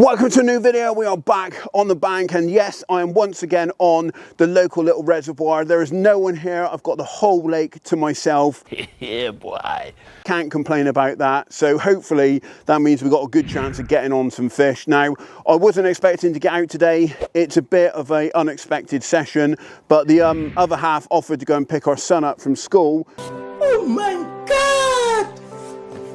Welcome to a new video. We are back on the bank, and yes, I am once again on the local little reservoir. There is no one here. I've got the whole lake to myself. Yeah, boy. Can't complain about that. So hopefully that means we've got a good chance of getting on some fish. Now, I wasn't expecting to get out today. It's a bit of an unexpected session, but the other half offered to go and pick our son up from school. Oh my God!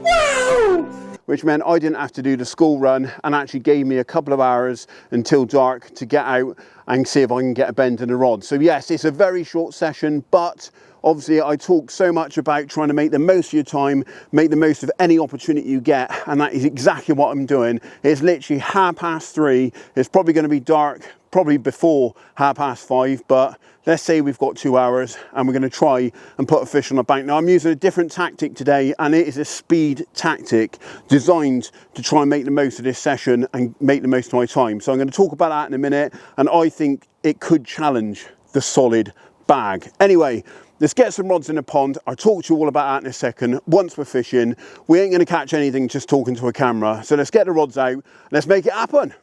Wow! Which meant I didn't have to do the school run and actually gave me a couple of hours until dark to get out and see if I can get a bend in the rod. So yes, it's a very short session, but obviously I talk so much about trying to make the most of your time, make the most of any opportunity you get, and that is exactly what I'm doing. It's literally 3:30. It's probably going to be dark probably before 5:30, but let's say we've got 2 hours and we're going to try and put a fish on a bank. Now I'm using a different tactic today, and it is a speed tactic designed to try and make the most of this session and make the most of my time. So I'm going to talk about that in a minute, and I think it could challenge the solid bag. Anyway, let's get some rods in the pond. I'll talk to you all about that in a second. Once we're fishing, we ain't going to catch anything just talking to a camera. So let's get the rods out, let's make it happen.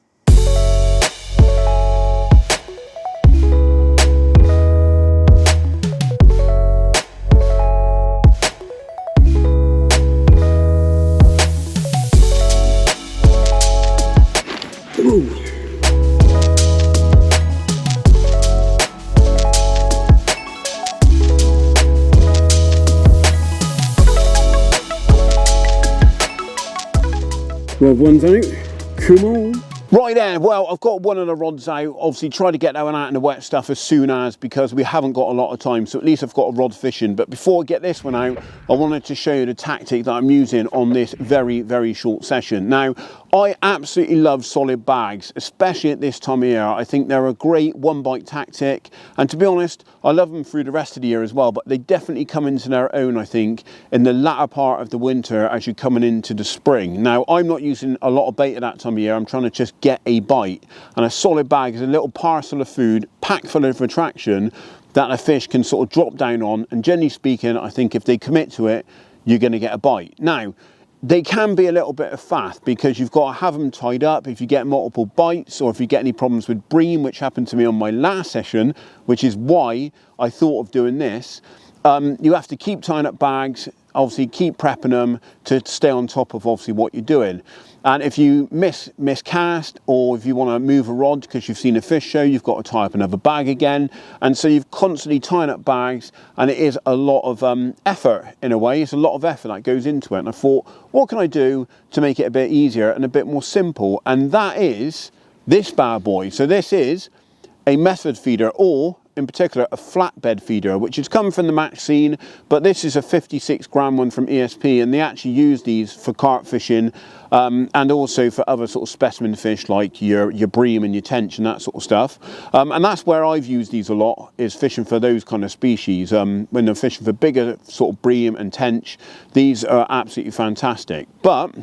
Rod one's out, come on. Right then, well, I've got one of the rods out. Obviously try to get that one out in the wet stuff as soon as, because we haven't got a lot of time, so at least I've got a rod fishing. But before I get this one out, I wanted to show you the tactic that I'm using on this very, very short session. Now, I absolutely love solid bags, especially at this time of year. I think they're a great one bite tactic, and to be honest, I love them through the rest of the year as well, but they definitely come into their own, I think, in the latter part of the winter as you're coming into the spring. Now, I'm not using a lot of bait at that time of year. I'm trying to just get a bite, and a solid bag is a little parcel of food packed full of attraction that a fish can sort of drop down on, and generally speaking, I think if they commit to it, you're going to get a bite. Now, they can be a little bit of faff because you've got to have them tied up if you get multiple bites, or if you get any problems with bream, which happened to me on my last session, which is why I thought of doing this. You have to keep tying up bags, obviously keep prepping them to stay on top of obviously what you're doing. And if you miscast, or if you want to move a rod because you've seen a fish show, you've got to tie up another bag again. And so you've constantly tying up bags, and it is a lot of effort in a way. It's a lot of effort that goes into it. And I thought, what can I do to make it a bit easier and a bit more simple? And that is this bad boy. So this is a method feeder, or in particular a flatbed feeder, which has come from the Match Scene, but this is a 56 gram one from ESP, and they actually use these for carp fishing, and also for other sort of specimen fish like your bream and your tench and that sort of stuff. And that's where I've used these a lot, is fishing for those kind of species. When they're fishing for bigger sort of bream and tench, these are absolutely fantastic. But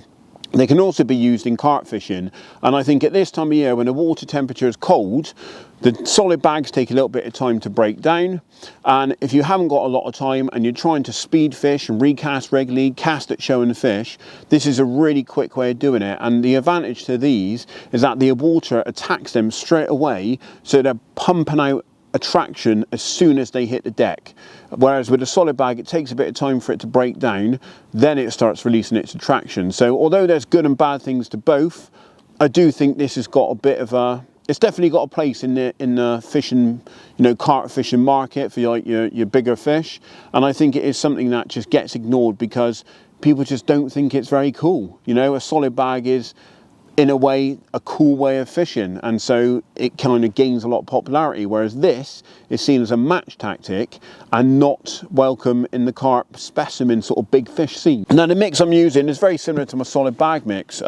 they can also be used in carp fishing, and I think at this time of year when the water temperature is cold, the solid bags take a little bit of time to break down, and if you haven't got a lot of time and you're trying to speed fish and recast regularly, cast at showing the fish, this is a really quick way of doing it. And the advantage to these is that the water attacks them straight away, so they're pumping out attraction as soon as they hit the deck. Whereas with a solid bag, it takes a bit of time for it to break down, then it starts releasing its attraction. So although there's good and bad things to both, I do think this has got a bit of a, it's definitely got a place in the fishing, you know, carp fishing market for like your bigger fish. And I think it is something that just gets ignored because people just don't think it's very cool. You know, a solid bag is, in a way, a cool way of fishing, and so it kind of gains a lot of popularity, whereas this is seen as a match tactic and not welcome in the carp specimen sort of big fish scene. Now the mix I'm using is very similar to my solid bag mix.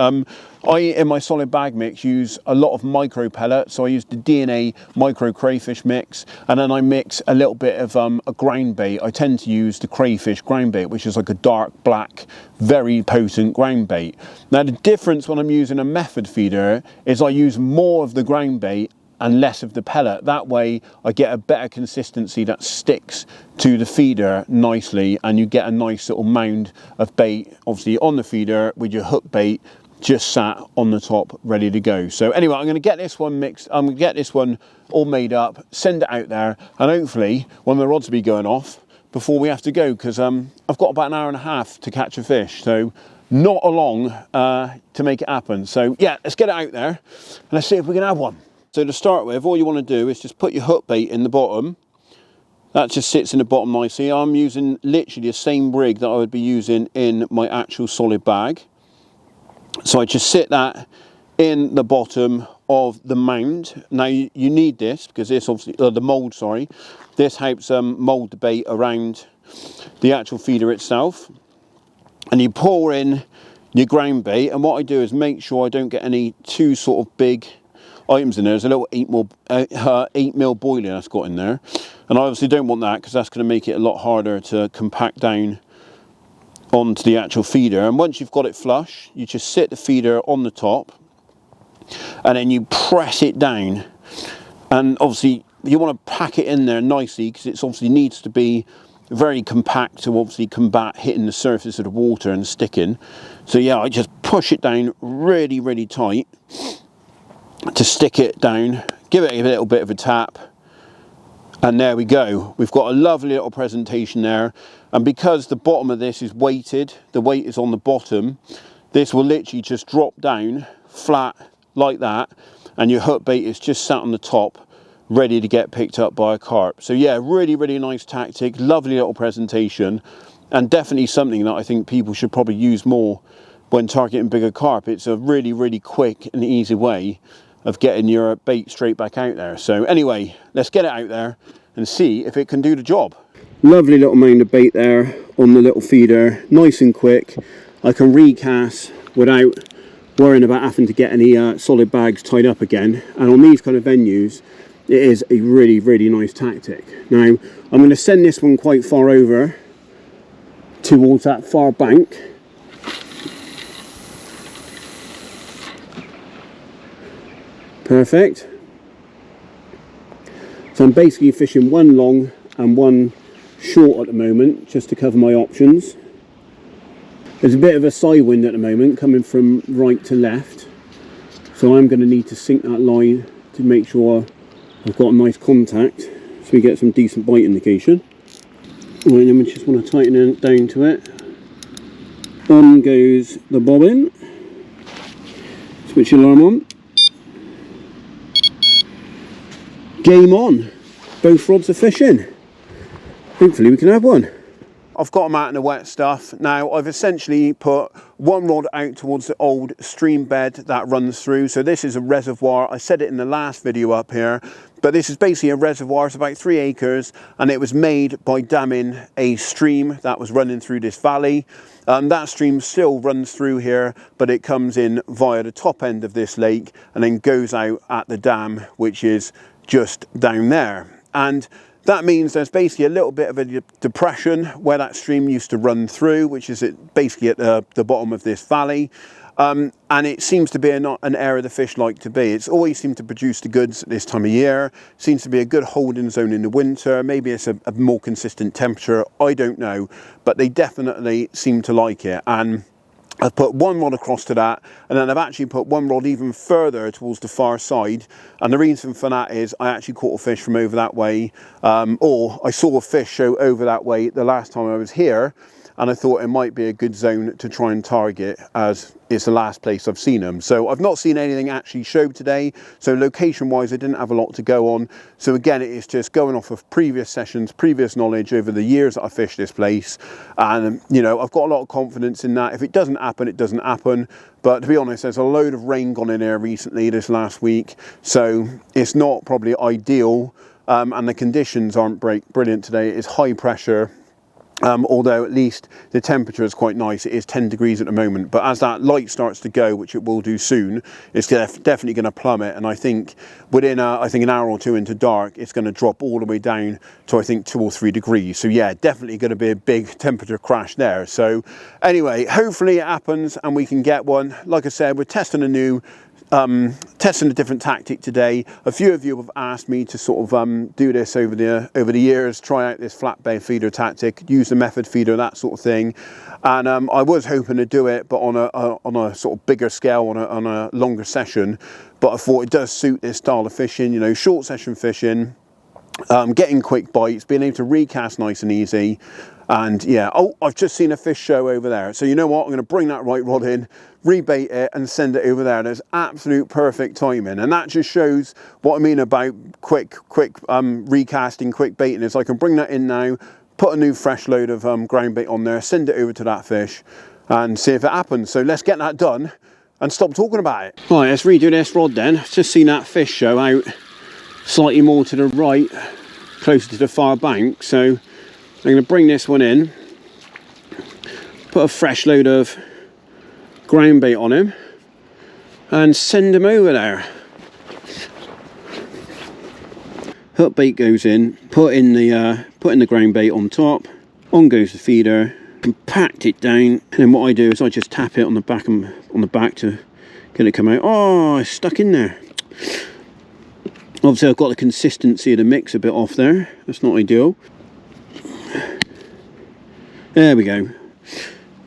I, in my solid bag mix, use a lot of micro pellets, so I use the DNA micro crayfish mix, and then I mix a little bit of a ground bait. I tend to use the crayfish ground bait, which is like a dark black, very potent ground bait. Now the difference when I'm using a method feeder is I use more of the ground bait and less of the pellet. That way I get a better consistency that sticks to the feeder nicely, and you get a nice little mound of bait obviously on the feeder with your hook bait just sat on the top ready to go. So anyway, I'm going to get this one mixed, I'm going to get this one all made up, send it out there, and hopefully one of the rods will be going off before we have to go, because I've got about an hour and a half to catch a fish, so not a long to make it happen. So yeah, let's get it out there and let's see if we can have one. So to start with, all you want to do is just put your hook bait in the bottom. That just sits in the bottom nicely. I'm using literally the same rig that I would be using in my actual solid bag. So I just sit that in the bottom of the mound. Now you need this because this obviously, the mould, sorry. This helps mould the bait around the actual feeder itself. And you pour in your ground bait, and what I do is make sure I don't get any too sort of big items in there. There's a little 8mm boiler that's got in there, and I obviously don't want that because that's going to make it a lot harder to compact down onto the actual feeder. And once you've got it flush, you just sit the feeder on the top and then you press it down, and obviously you want to pack it in there nicely because it obviously needs to be very compact to obviously combat hitting the surface of the water and sticking. So yeah, I just push it down really, really tight to stick it down, give it a little bit of a tap, and there we go. We've got a lovely little presentation there. And because the bottom of this is weighted, the weight is on the bottom, this will literally just drop down flat like that, and your hook bait is just sat on the top ready to get picked up by a carp. So yeah, really, really nice tactic, lovely little presentation, and definitely something that I think people should probably use more when targeting bigger carp. It's a really, really quick and easy way of getting your bait straight back out there. So anyway, let's get it out there and see if it can do the job. Lovely little mound of bait there on the little feeder, nice and quick. I can recast without worrying about having to get any solid bags tied up again. And on these kind of venues, it is a really, really nice tactic. Now, I'm going to send this one quite far over towards that far bank. Perfect. So I'm basically fishing one long and one short at the moment, just to cover my options. There's a bit of a side wind at the moment coming from right to left, so I'm going to need to sink that line to make sure I've got a nice contact so we get some decent bite indication. Right, then we just want to tighten it down to it. On goes the bobbin. Switch the alarm on. Game on. Both rods are fishing. Hopefully we can have one. I've got them out in the wet stuff. Now I've essentially put one rod out towards the old stream bed that runs through. So this is a reservoir. I said it in the last video up here, but this is basically a reservoir. It's about 3 acres, and it was made by damming a stream that was running through this valley. That stream still runs through here, but it comes in via the top end of this lake and then goes out at the dam, which is just down there. And that means there's basically a little bit of a depression where that stream used to run through, which is basically at the bottom of this valley. And it seems to be not an area the fish like to be. It's always seemed to produce the goods at this time of year. Seems to be a good holding zone in the winter. Maybe it's a more consistent temperature. I don't know, but they definitely seem to like it. And I've put one rod across to that, and then I've actually put one rod even further towards the far side. And the reason for that is I actually caught a fish from over that way, or I saw a fish show over that way the last time I was here, and I thought it might be a good zone to try and target, as it's the last place I've seen them. So I've not seen anything actually show today, so location wise I didn't have a lot to go on. So again, it is just going off of previous sessions, previous knowledge over the years that I fished this place, and you know, I've got a lot of confidence in that. If it doesn't happen, it doesn't happen. But to be honest, there's a load of rain gone in here recently this last week, so it's not probably ideal, and the conditions aren't brilliant today. It's high pressure. Although at least the temperature is quite nice. It is 10 degrees at the moment, but as that light starts to go, which it will do soon, it's definitely going to plummet. And I think within an hour or two into dark, it's going to drop all the way down to I think 2 or 3 degrees. So yeah, definitely going to be a big temperature crash there. So anyway, hopefully it happens and we can get one. Like I said, we're testing a new testing a different tactic today. A few of you have asked me to sort of do this over the years, try out this flatbed feeder tactic, use the method feeder, that sort of thing. And I was hoping to do it, but on a sort of bigger scale, on a longer session. But I thought it does suit this style of fishing, you know, short session fishing, getting quick bites, being able to recast nice and easy. And yeah, oh, I've just seen a fish show over there. So you know what, I'm going to bring that right rod in, rebait it and send it over there. There's absolute perfect timing. And that just shows what I mean about quick recasting, quick baiting, is I can bring that in now, put a new fresh load of ground bait on there, send it over to that fish and see if it happens. So let's get that done and stop talking about it. Right, let's redo this rod then. I've just seen that fish show out slightly more to the right, closer to the far bank. So I'm going to bring this one in, put a fresh load of ground bait on him and send him over there. Hook bait goes in, put in the ground bait on top, on goes the feeder, compact it down, and then what I do is I just tap it on the back to get it come out. Oh, it's stuck in there. Obviously I've got the consistency of the mix a bit off there, that's not ideal. There we go.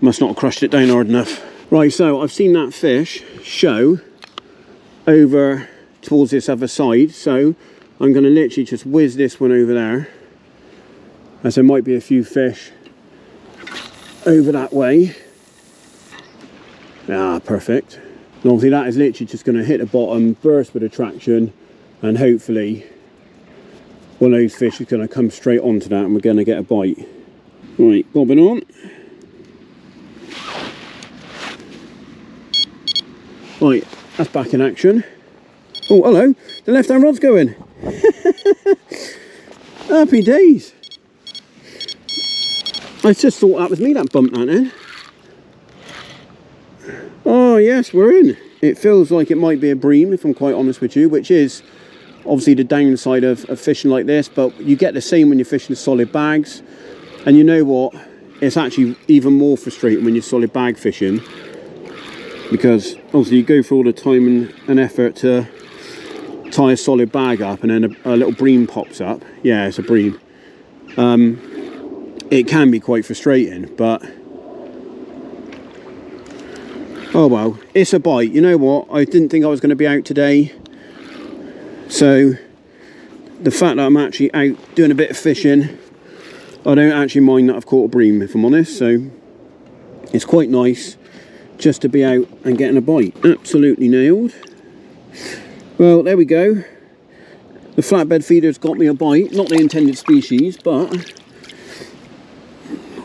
Must not have crushed it down hard enough. Right, so I've seen that fish show over towards this other side, so I'm going to literally just whiz this one over there, as there might be a few fish over that way. Ah, perfect. And obviously that is literally just going to hit the bottom, burst with attraction, and hopefully one of those fish is going to come straight onto that and we're going to get a bite. Right, bobbing on. Right, that's back in action. Oh, hello, the left hand rod's going. Happy days. I just thought that was me that bumped that in. Oh yes, we're in. It feels like it might be a bream, if I'm quite honest with you, which is obviously the downside of fishing like this, but you get the same when you're fishing solid bags. And you know what, it's actually even more frustrating when you're solid bag fishing, because obviously you go through all the time and effort to tie a solid bag up and then a little bream pops up. Yeah, it's a bream. It can be quite frustrating, but oh well, it's a bite. You know what, I didn't think I was going to be out today, so the fact that I'm actually out doing a bit of fishing, I don't actually mind that I've caught a bream, if I'm honest, so it's quite nice just to be out and getting a bite. Absolutely nailed. Well, there we go. The flatbed feeder's got me a bite, not the intended species, but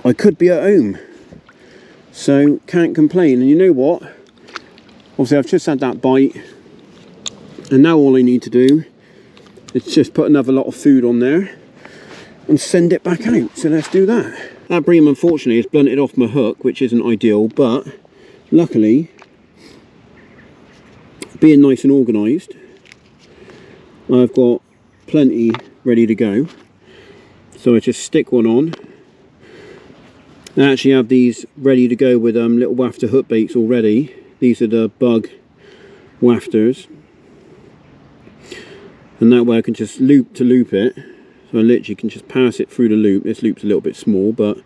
I could be at home, so can't complain. And you know what? Obviously I've just had that bite, and now all I need to do is just put another lot of food on there and send it back out. So let's do that. That bream unfortunately has blunted off my hook, which isn't ideal, but luckily, being nice and organised, I've got plenty ready to go. So I just stick one on. I actually have these ready to go with little wafter hook baits already. These are the bug wafters, and that way I can just loop it. So I literally can just pass it through the loop. This loop's a little bit small, but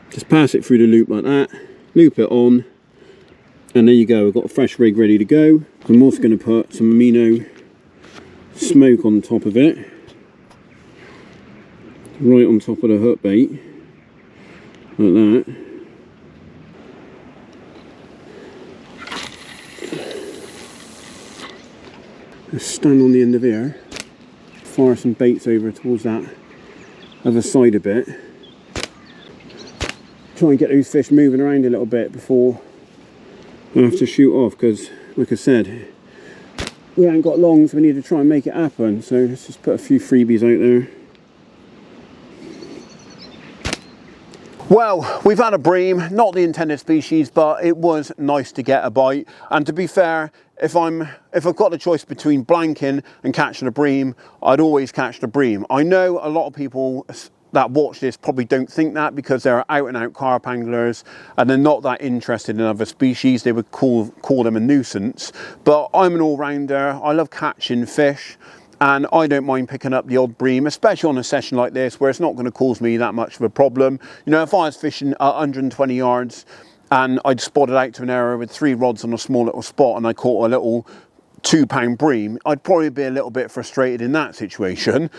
just pass it through the loop like that, loop it on, and there you go. I've got a fresh rig ready to go. I'm also going to put some amino smoke on top of it, right on top of the hook bait, like that. Let's stand on the end of here, fire some baits over towards that other side a bit, try and get those fish moving around a little bit before I have to shoot off, because like I said, we haven't got long, so we need to try and make it happen. So let's just put a few freebies out there. Well, we've had a bream, not the intended species, but it was nice to get a bite. And to be fair, if I've got the choice between blanking and catching a bream, I'd always catch the bream. I know a lot of people that watch this probably don't think that, because they're out and out carp anglers and they're not that interested in other species. They would call them a nuisance. But I'm an all-rounder. I love catching fish, and I don't mind picking up the odd bream, especially on a session like this where it's not going to cause me that much of a problem. You know, if I was fishing 120 yards and I'd spotted out to an area with 3 rods on a small little spot and I caught a little 2-pound bream, I'd probably be a little bit frustrated in that situation.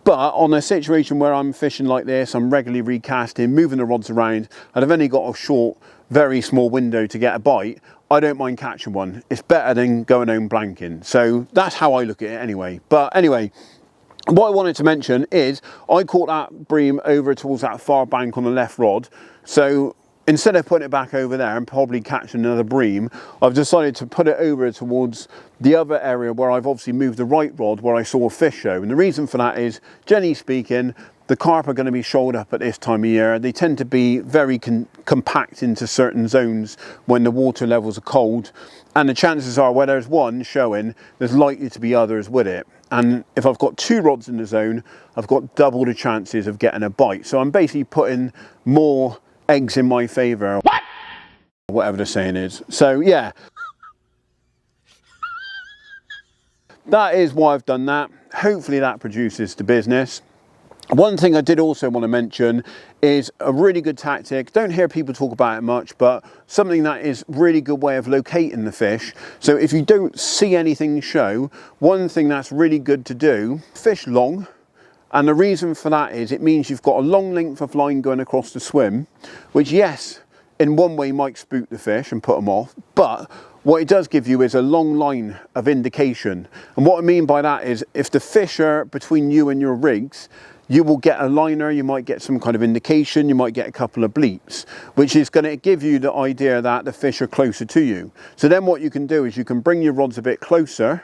But on a situation where I'm fishing like this, I'm regularly recasting, moving the rods around, and I've only got a short, very small window to get a bite, I don't mind catching one. It's better than going home blanking. So that's how I look at it anyway. But anyway, what I wanted to mention is I caught that bream over towards that far bank on the left rod. So instead of putting it back over there and probably catching another bream, I've decided to put it over towards the other area where I've obviously moved the right rod, where I saw a fish show. And the reason for that is, generally speaking, the carp are going to be shoaled up at this time of year. They tend to be very compact into certain zones when the water levels are cold. And the chances are, where there's one showing, there's likely to be others with it. And if I've got 2 rods in the zone, I've got double the chances of getting a bite. So I'm basically putting more eggs in my favour. What? Whatever the saying is. So yeah. That is why I've done that. Hopefully that produces the business. One thing I did also want to mention is a really good tactic. Don't hear people talk about it much, but something that is really good way of locating the fish. So if you don't see anything show, one thing that's really good to do, fish long. And the reason for that is it means you've got a long length of line going across the swim, which, yes, in one way might spook the fish and put them off, but what it does give you is a long line of indication. And what I mean by that is, if the fish are between you and your rigs, you will get a liner, you might get some kind of indication, you might get a couple of bleeps, which is going to give you the idea that the fish are closer to you. So then what you can do is you can bring your rods a bit closer,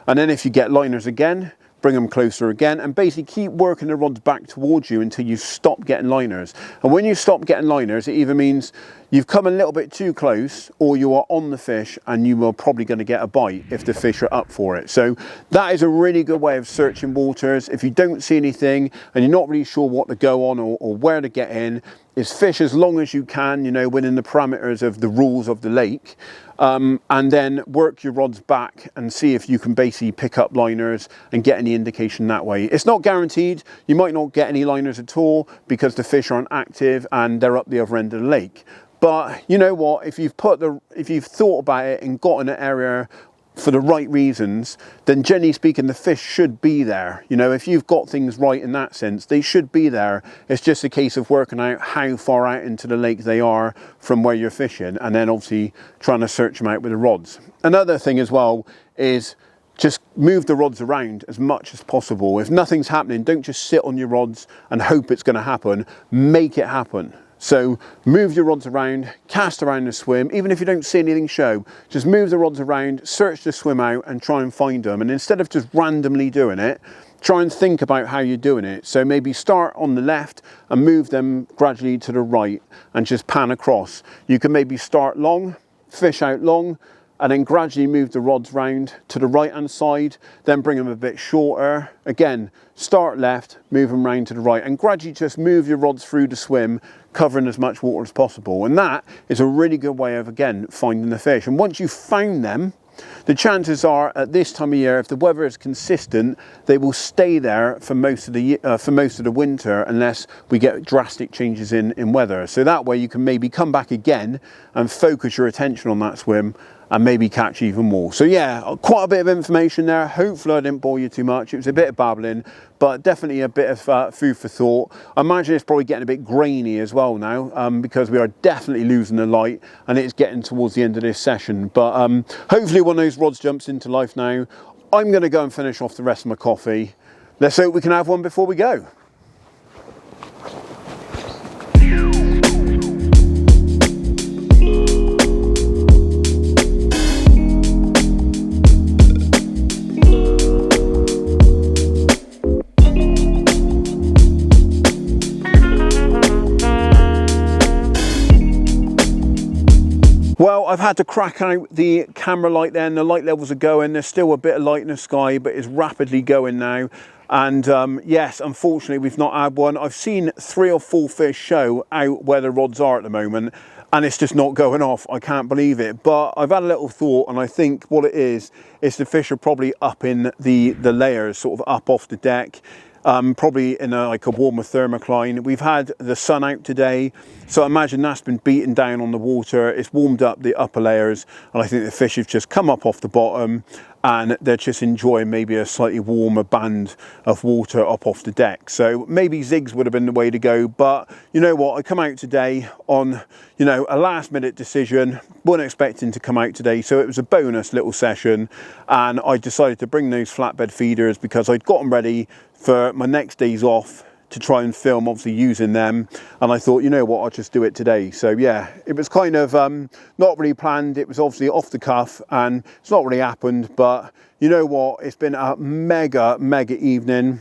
and then if you get liners again, bring them closer again, and basically keep working the rods back towards you until you stop getting liners. And when you stop getting liners, it either means you've come a little bit too close, or you are on the fish and you are probably going to get a bite if the fish are up for it. So that is a really good way of searching waters. If you don't see anything and you're not really sure what to go on or where to get in, is fish as long as you can, you know, within the parameters of the rules of the lake, and then work your rods back and see if you can basically pick up liners and get any indication that way. It's not guaranteed. You might not get any liners at all because the fish aren't active and they're up the other end of the lake. But you know what, if you've thought about it and got in an area for the right reasons, then generally speaking the fish should be there. You know, if you've got things right in that sense, they should be there. It's just a case of working out how far out into the lake they are from where you're fishing, and then obviously trying to search them out with the rods. Another thing as well is just move the rods around as much as possible. If nothing's happening, don't just sit on your rods and hope it's going to happen. Make it happen. So move your rods around, cast around the swim. Even if you don't see anything show, just move the rods around, search the swim out and try and find them. And instead of just randomly doing it, try and think about how you're doing it. So maybe start on the left and move them gradually to the right and just pan across. You can maybe start long, fish out long, and then gradually move the rods round to the right hand side, then bring them a bit shorter. Again, start left, move them round to the right, and gradually just move your rods through the swim, covering as much water as possible. And that is a really good way of, again, finding the fish. And once you've found them, the chances are at this time of year, if the weather is consistent, they will stay there for most of the winter, unless we get drastic changes in weather. So that way you can maybe come back again and focus your attention on that swim and maybe catch even more. So yeah, quite a bit of information there. Hopefully I didn't bore you too much. It was a bit of babbling, but definitely a bit of food for thought. I imagine it's probably getting a bit grainy as well now, because we are definitely losing the light and it's getting towards the end of this session. But hopefully one of those rods jumps into life now. I'm gonna go and finish off the rest of my coffee. Let's hope we can have one before we go. Well, I've had to crack out the camera light then. The light levels are going. There's still a bit of light in the sky, but it's rapidly going now. And yes, unfortunately, we've not had one. I've seen 3 or 4 fish show out where the rods are at the moment, and it's just not going off. I can't believe it. But I've had a little thought, and I think what it is the fish are probably up in the layers, sort of up off the deck. Probably in like a warmer thermocline. We've had the sun out today, so I imagine that's been beaten down on the water. It's warmed up the upper layers, and I think the fish have just come up off the bottom, and they're just enjoying maybe a slightly warmer band of water up off the deck. So maybe zigs would have been the way to go, but you know what, I come out today on, you know, a last minute decision. Wasn't expecting to come out today, so it was a bonus little session, and I decided to bring those flatbed feeders because I'd got them ready for my next days off to try and film, obviously using them, and I thought, you know what, I'll just do it today. So yeah, it was kind of not really planned. It was obviously off the cuff, and it's not really happened, but you know what, it's been a mega evening.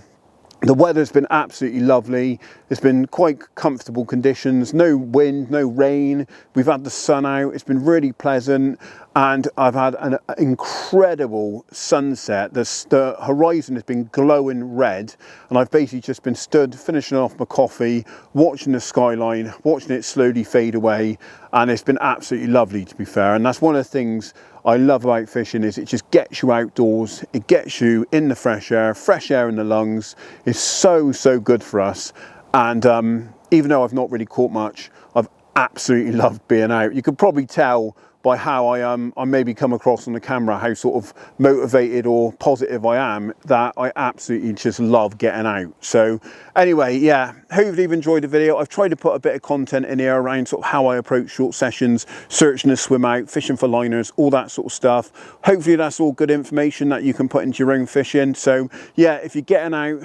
The weather's been absolutely lovely. It's been quite comfortable conditions, no wind, no rain. We've had the sun out. It's been really pleasant, and I've had an incredible sunset. The horizon has been glowing red, and I've basically just been stood finishing off my coffee, watching the skyline, watching it slowly fade away, and it's been absolutely lovely, to be fair. And that's one of the things I love about fishing, is it just gets you outdoors, it gets you in the fresh air in the lungs. Is so good for us. And even though I've not really caught much, I've absolutely loved being out. You could probably tell by how I maybe come across on the camera, how sort of motivated or positive I am, that I absolutely just love getting out. So anyway, yeah, hopefully you've enjoyed the video. I've tried to put a bit of content in here around sort of how I approach short sessions, searching to swim out, fishing for liners, all that sort of stuff. Hopefully that's all good information that you can put into your own fishing. So yeah, if you're getting out,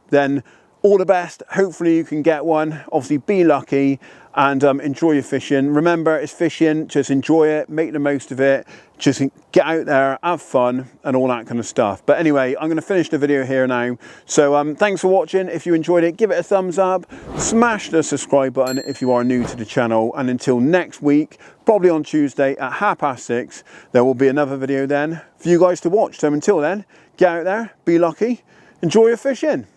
then all the best. Hopefully you can get one. Obviously be lucky, and enjoy your fishing. Remember, it's fishing, just enjoy it, make the most of it, just get out there, have fun, and all that kind of stuff. But anyway, I'm going to finish the video here now. So thanks for watching. If you enjoyed it, give it a thumbs up, smash the subscribe button if you are new to the channel, and until next week, probably on Tuesday at 6:30, there will be another video then for you guys to watch. So until then, get out there, be lucky, enjoy your fishing.